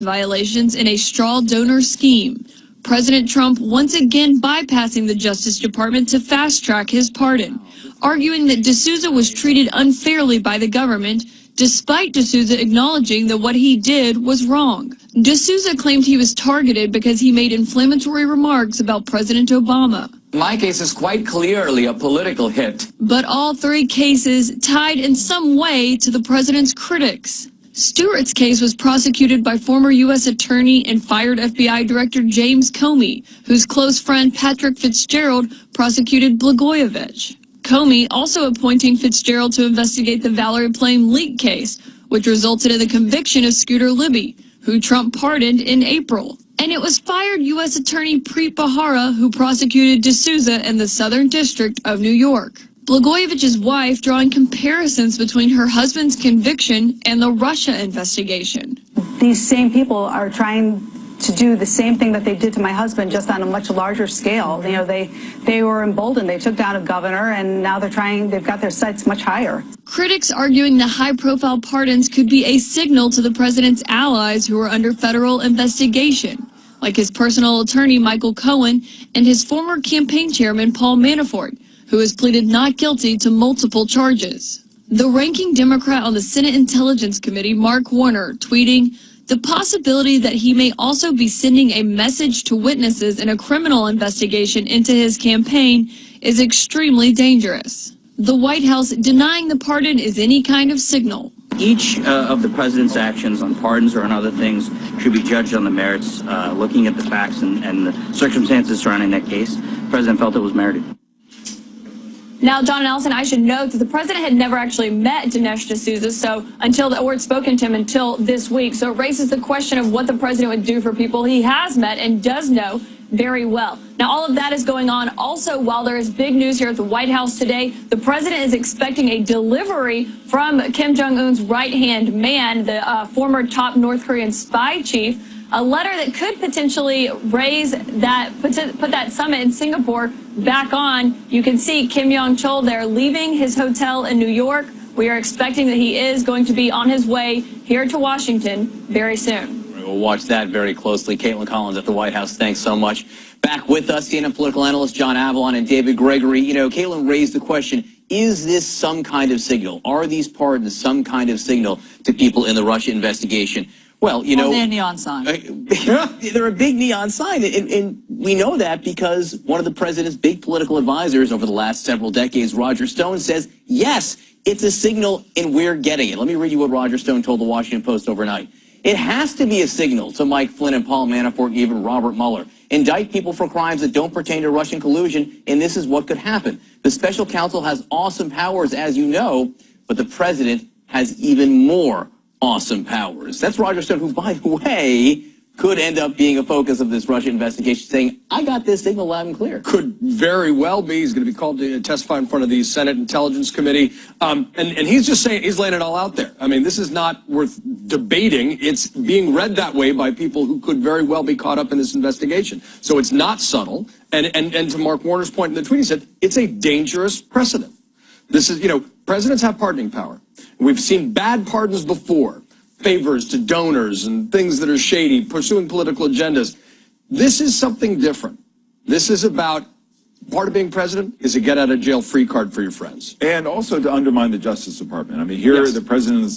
violations in a straw donor scheme. President Trump once again bypassing the Justice Department to fast-track his pardon, arguing that D'Souza was treated unfairly by the government, despite D'Souza acknowledging that what he did was wrong. D'Souza claimed he was targeted because he made inflammatory remarks about President Obama. My case is quite clearly a political hit. But all three cases tied in some way to the president's critics. Stewart's case was prosecuted by former U.S. Attorney and fired FBI Director James Comey, whose close friend Patrick Fitzgerald prosecuted Blagojevich. Comey also appointing Fitzgerald to investigate the Valerie Plame leak case, which resulted in the conviction of Scooter Libby, who Trump pardoned in April. And it was fired U.S. Attorney Preet Bharara who prosecuted D'Souza in the Southern District of New York. Blagojevich's wife drawing comparisons between her husband's conviction and the Russia investigation. These same people are trying to do the same thing that they did to my husband, just on a much larger scale. You know, they were emboldened. They took down a governor, and now they've got their sights much higher. Critics arguing the high-profile pardons could be a signal to the president's allies who are under federal investigation, like his personal attorney Michael Cohen and his former campaign chairman Paul Manafort, who has pleaded not guilty to multiple charges. The ranking Democrat on the Senate Intelligence Committee, Mark Warner, tweeting, "The possibility that he may also be sending a message to witnesses in a criminal investigation into his campaign is extremely dangerous." The White House denying the pardon is any kind of signal. Each of the president's actions on pardons or on other things should be judged on the merits, looking at the facts and the circumstances surrounding that case. The president felt it was merited. Now, John and Allison, I should note that the president had never actually met Dinesh D'Souza, or had spoken to him until this week. So it raises the question of what the president would do for people he has met and does know very well. Now, all of that is going on also while there is big news here at the White House today. The president is expecting a delivery from Kim Jong-un's right-hand man, the former top North Korean spy chief, a letter that could potentially raise that, put that summit in Singapore back on. You can see Kim Yong-chol there leaving his hotel in New York. We are expecting that he is going to be on his way here to Washington very soon. We'll watch that very closely. Caitlin Collins at the White House, thanks so much. Back with us, CNN political analyst John Avalon and David Gregory. You know, Caitlin raised the question, is this some kind of signal? Are these pardons some kind of signal to people in the Russia investigation? Well, you know, they're a neon sign. They're a big neon sign, and we know that because one of the president's big political advisors over the last several decades, Roger Stone, says, yes, it's a signal and we're getting it. Let me read you what Roger Stone told the Washington Post overnight. It has to be a signal to Mike Flynn and Paul Manafort and even Robert Mueller. Indict people for crimes that don't pertain to Russian collusion, and this is what could happen. The special counsel has awesome powers, as you know, but the president has even more awesome powers. That's Roger Stone, who, by the way, could end up being a focus of this Russia investigation, saying, I got this signal loud and clear. Could very well be. He's going to be called to testify in front of the Senate Intelligence Committee. And he's just saying, he's laying it all out there. I mean, this is not worth debating. It's being read that way by people who could very well be caught up in this investigation. So it's not subtle. And to Mark Warner's point in the tweet, he said, it's a dangerous precedent. This is, you know, presidents have pardoning power. We've seen bad pardons before, favors to donors and things that are shady, pursuing political agendas. This is something different. This is about, part of being president is a get-out-of-jail-free card for your friends. And also to undermine the Justice Department. I mean, here the president is